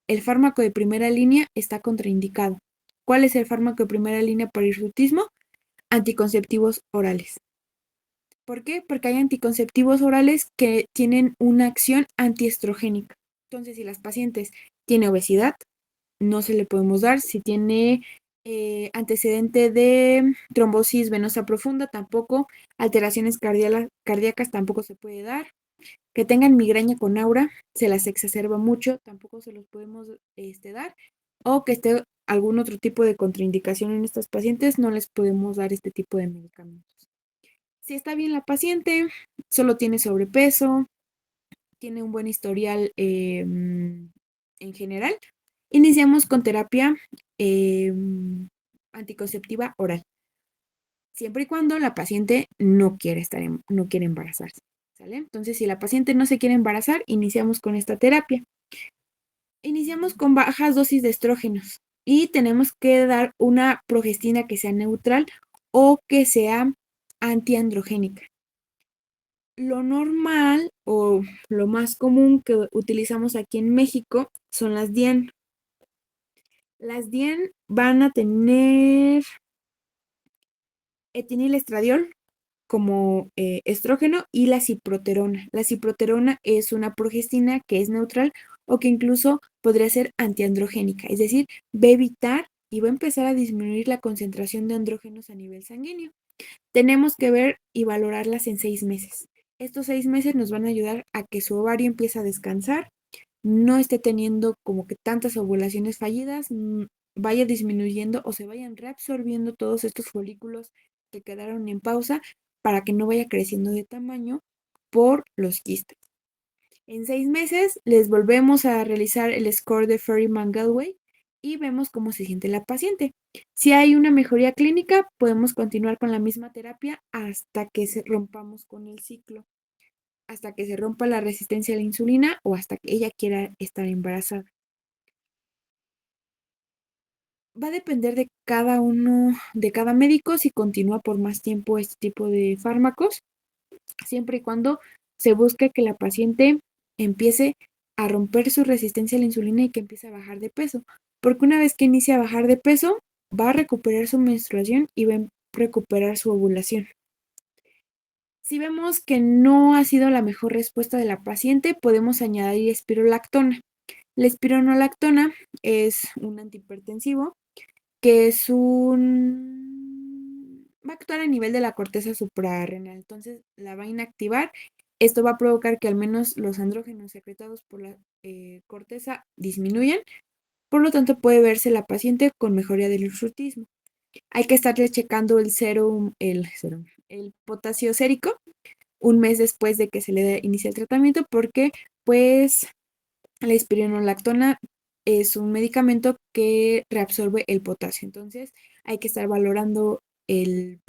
el fármaco de primera línea está contraindicado. ¿Cuál es el fármaco de primera línea para hirsutismo? Anticonceptivos orales. ¿Por qué? Porque hay anticonceptivos orales que tienen una acción antiestrogénica. Entonces, si las pacientes tienen obesidad, no se le podemos dar. Si tiene antecedente de trombosis venosa profunda, tampoco. Alteraciones cardíacas tampoco se puede dar. Que tengan migraña con aura, se las exacerba mucho, tampoco se los podemos dar. O que esté algún otro tipo de contraindicación en estos pacientes, no les podemos dar este tipo de medicamentos. Si está bien la paciente, solo tiene sobrepeso, tiene un buen historial en general, iniciamos con terapia anticonceptiva oral, siempre y cuando la paciente no quiere no quiere embarazarse, ¿sale? Entonces, si la paciente no se quiere embarazar, iniciamos con esta terapia. Iniciamos con bajas dosis de estrógenos y tenemos que dar una progestina que sea neutral o que sea antiandrogénica. Lo normal o lo más común que utilizamos aquí en México son las DIAN. Las DIAN van a tener etinilestradiol como estrógeno y la ciproterona. La ciproterona es una progestina que es neutral o que incluso podría ser antiandrogénica, es decir, va a evitar y va a empezar a disminuir la concentración de andrógenos a nivel sanguíneo. Tenemos que ver y valorarlas en 6 meses. Estos 6 meses nos van a ayudar a que su ovario empiece a descansar, no esté teniendo como que tantas ovulaciones fallidas, vaya disminuyendo o se vayan reabsorbiendo todos estos folículos que quedaron en pausa para que no vaya creciendo de tamaño por los quistes. En 6 meses les volvemos a realizar el score de Ferryman-Gallwey y vemos cómo se siente la paciente. Si hay una mejoría clínica, podemos continuar con la misma terapia hasta que rompamos con el ciclo, hasta que se rompa la resistencia a la insulina o hasta que ella quiera estar embarazada. Va a depender de cada uno, de cada médico, si continúa por más tiempo este tipo de fármacos, siempre y cuando se busque que la paciente empiece a romper su resistencia a la insulina y que empiece a bajar de peso. Porque una vez que inicia a bajar de peso, va a recuperar su menstruación y va a recuperar su ovulación. Si vemos que no ha sido la mejor respuesta de la paciente, podemos añadir espirolactona. La espironolactona es un antihipertensivo que va a actuar a nivel de la corteza suprarrenal, entonces la va a inactivar. Esto va a provocar que al menos los andrógenos secretados por la corteza disminuyan, por lo tanto puede verse la paciente con mejoría del hirsutismo. Hay que estarle checando el potasio sérico un mes después de que se le inicie el tratamiento, porque pues la espironolactona es un medicamento que reabsorbe el potasio. Entonces hay que estar valorando en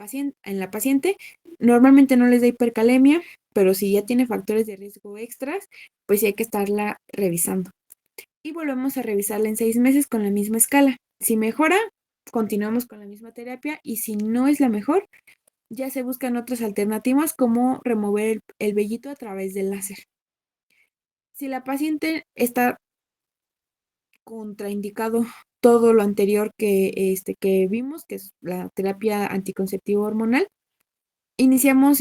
la paciente. Normalmente no les da hipercalemia, pero si ya tiene factores de riesgo extras, pues sí hay que estarla revisando. Y volvemos a revisarla en 6 meses con la misma escala. Si mejora, continuamos con la misma terapia, y si no es la mejor, ya se buscan otras alternativas como remover el vellito a través del láser. Si la paciente está contraindicado todo lo anterior que vimos, que es la terapia anticonceptiva hormonal, iniciamos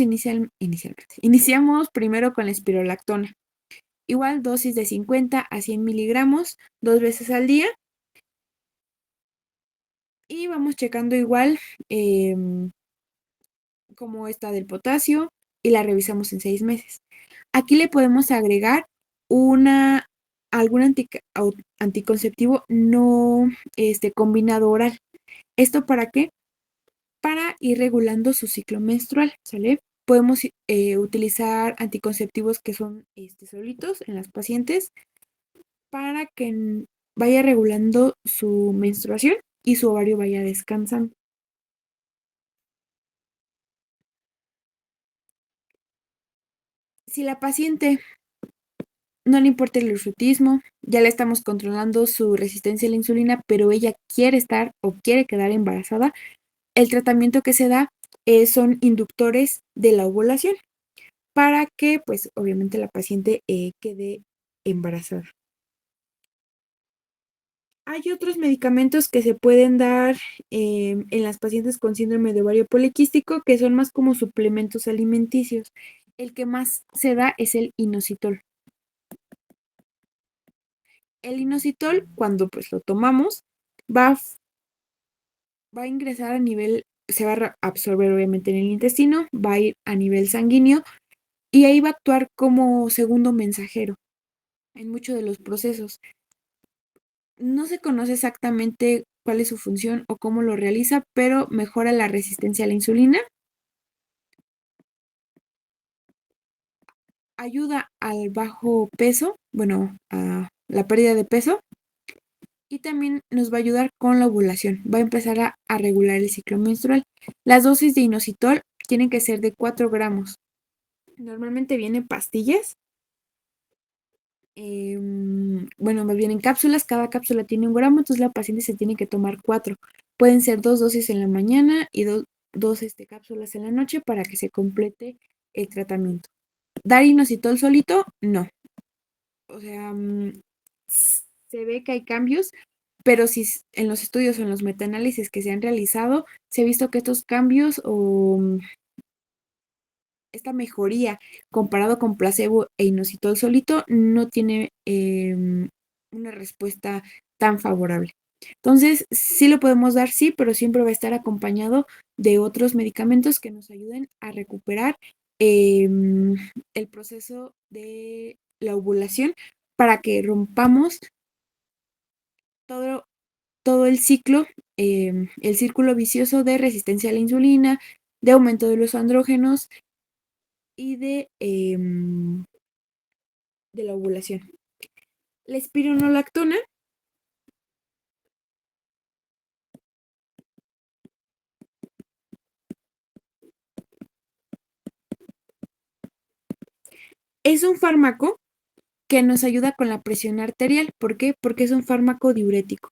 primero con la espirolactona. Igual dosis de 50 a 100 miligramos 2 veces al día. Y vamos checando igual cómo está del potasio y la revisamos en 6 meses. Aquí le podemos agregar algún anticonceptivo no combinado oral. ¿Esto para qué? Para ir regulando su ciclo menstrual, ¿sale? Podemos utilizar anticonceptivos que son solitos en las pacientes para que vaya regulando su menstruación y su ovario vaya descansando. Si la paciente no le importa el hirsutismo, ya le estamos controlando su resistencia a la insulina, pero ella quiere estar o quiere quedar embarazada, el tratamiento que se da son inductores de la ovulación para que, pues, obviamente la paciente quede embarazada. Hay otros medicamentos que se pueden dar en las pacientes con síndrome de ovario poliquístico que son más como suplementos alimenticios. El que más se da es el inositol. El inositol, cuando pues lo tomamos, va, va a ingresar a nivel, se va a absorber obviamente en el intestino, va a ir a nivel sanguíneo y ahí va a actuar como segundo mensajero en muchos de los procesos. No se conoce exactamente cuál es su función o cómo lo realiza, pero mejora la resistencia a la insulina, ayuda al bajo peso, bueno, a la pérdida de peso, y también nos va a ayudar con la ovulación. Va a empezar a regular el ciclo menstrual. Las dosis de inositol tienen que ser de 4 gramos. Normalmente vienen pastillas. Bueno, más bien en cápsulas, cada cápsula tiene 1 gramo, entonces la paciente se tiene que tomar 4. Pueden ser 2 dosis en la mañana y dos cápsulas en la noche para que se complete el tratamiento. ¿Dar inositol solito? No. O sea, se ve que hay cambios, pero si en los estudios o en los metaanálisis que se han realizado, se ha visto que estos cambios o esta mejoría comparado con placebo e inositol solito no tiene una respuesta tan favorable. Entonces, sí lo podemos dar, sí, pero siempre va a estar acompañado de otros medicamentos que nos ayuden a recuperar el proceso de la ovulación para que rompamos todo, todo el círculo vicioso de resistencia a la insulina, de aumento de los andrógenos y de la ovulación. La espironolactona es un fármaco que nos ayuda con la presión arterial. ¿Por qué? Porque es un fármaco diurético.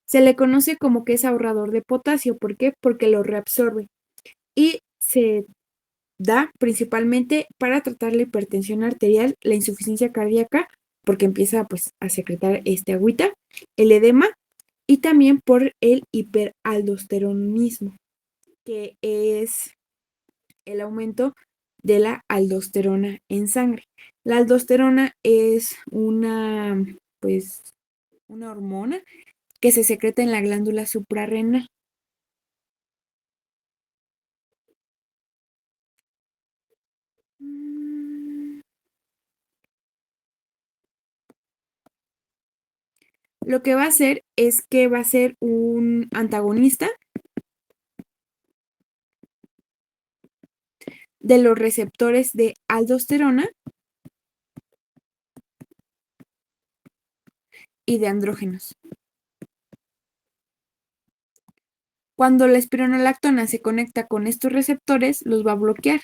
Se le conoce como que es ahorrador de potasio. ¿Por qué? Porque lo reabsorbe. Y se da principalmente para tratar la hipertensión arterial, la insuficiencia cardíaca, porque empieza pues a secretar agüita, el edema y también por el hiperaldosteronismo, que es el aumento de la aldosterona en sangre. La aldosterona es pues, una hormona que se secreta en la glándula suprarrenal. Lo que va a hacer es que va a ser un antagonista de los receptores de aldosterona y de andrógenos. Cuando la espironolactona se conecta con estos receptores, los va a bloquear,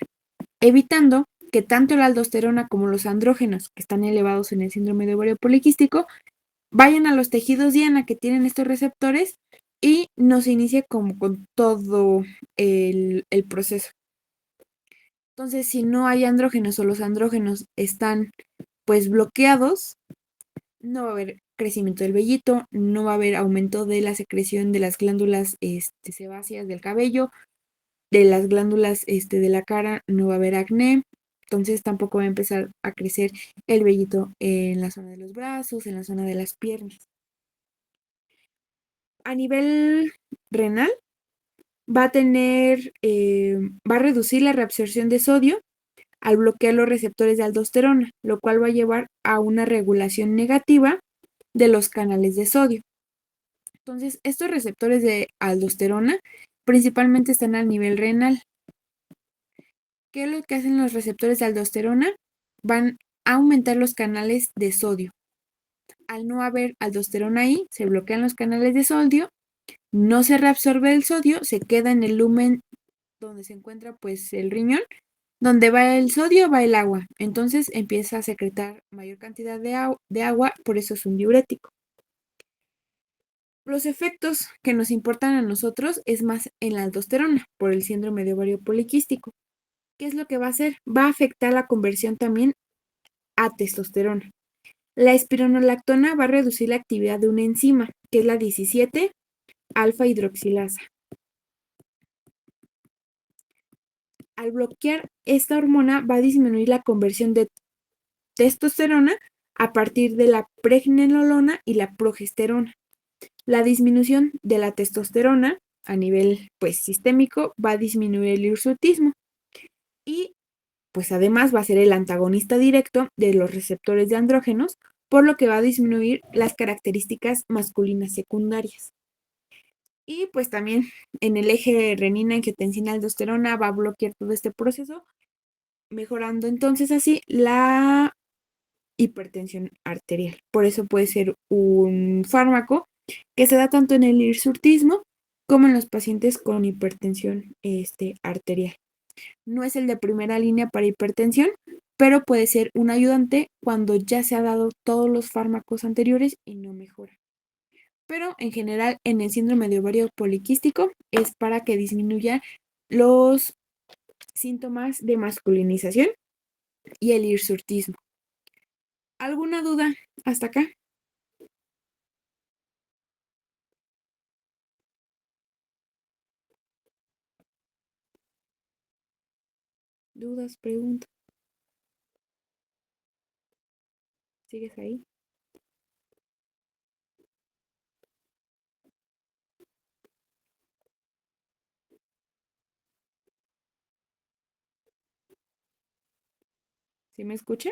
evitando que tanto la aldosterona como los andrógenos, que están elevados en el síndrome de ovario poliquístico, vayan a los tejidos diana que tienen estos receptores y nos inicie como con todo el proceso. Entonces, si no hay andrógenos o los andrógenos están pues bloqueados, no va a haber crecimiento del vellito, no va a haber aumento de la secreción de las glándulas sebáceas del cabello, de las glándulas de la cara, no va a haber acné, entonces tampoco va a empezar a crecer el vellito en la zona de los brazos, en la zona de las piernas. A nivel renal, va a reducir la reabsorción de sodio al bloquear los receptores de aldosterona, lo cual va a llevar a una regulación negativa de los canales de sodio. Entonces, estos receptores de aldosterona principalmente están a nivel renal. ¿Qué es lo que hacen los receptores de aldosterona? Van a aumentar los canales de sodio. Al no haber aldosterona ahí, se bloquean los canales de sodio, no se reabsorbe el sodio, se queda en el lumen donde se encuentra pues el riñón. Donde va el sodio, va el agua. Entonces empieza a secretar mayor cantidad de agua, por eso es un diurético. Los efectos que nos importan a nosotros es más en la aldosterona, por el síndrome de ovario poliquístico. ¿Qué es lo que va a hacer? Va a afectar la conversión también a testosterona. La espironolactona va a reducir la actividad de una enzima, que es la 17 alfa hidroxilasa. Al bloquear esta hormona va a disminuir la conversión de testosterona a partir de la pregnenolona y la progesterona. La disminución de la testosterona a nivel pues sistémico va a disminuir el hirsutismo y pues además va a ser el antagonista directo de los receptores de andrógenos, por lo que va a disminuir las características masculinas secundarias. Y pues también en el eje renina-angiotensina-aldosterona va a bloquear todo este proceso, mejorando entonces así la hipertensión arterial. Por eso puede ser un fármaco que se da tanto en el hirsutismo como en los pacientes con hipertensión arterial. No es el de primera línea para hipertensión, pero puede ser un ayudante cuando ya se ha dado todos los fármacos anteriores y no mejora. Pero en general en el síndrome de ovario poliquístico es para que disminuya los síntomas de masculinización y el hirsutismo. ¿Alguna duda hasta acá? ¿Dudas, preguntas? ¿Sigues ahí? ¿Sí me escucha?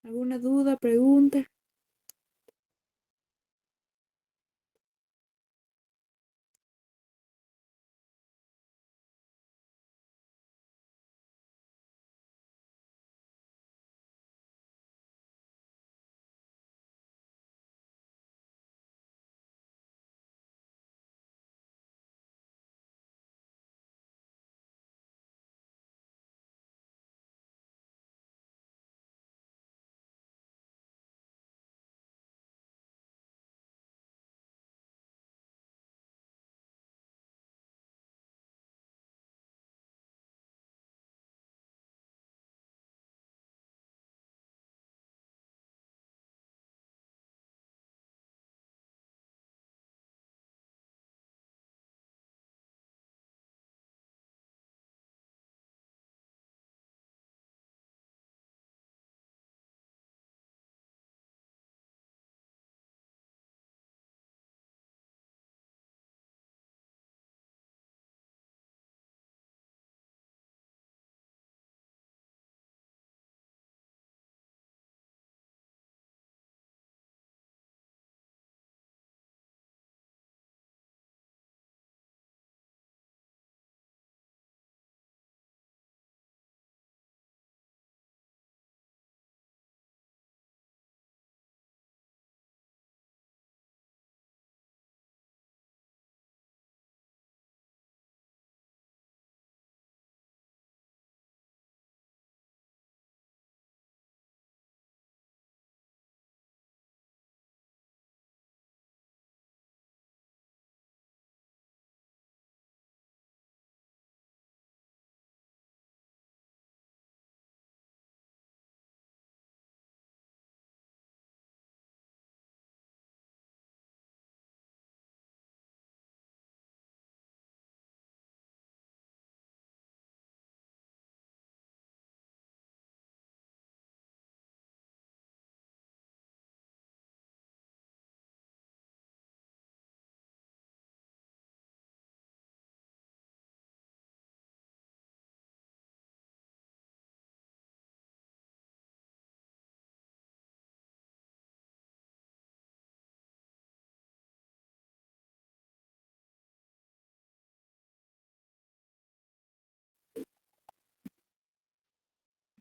¿Alguna duda, pregunta?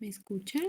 ¿Me escuchan?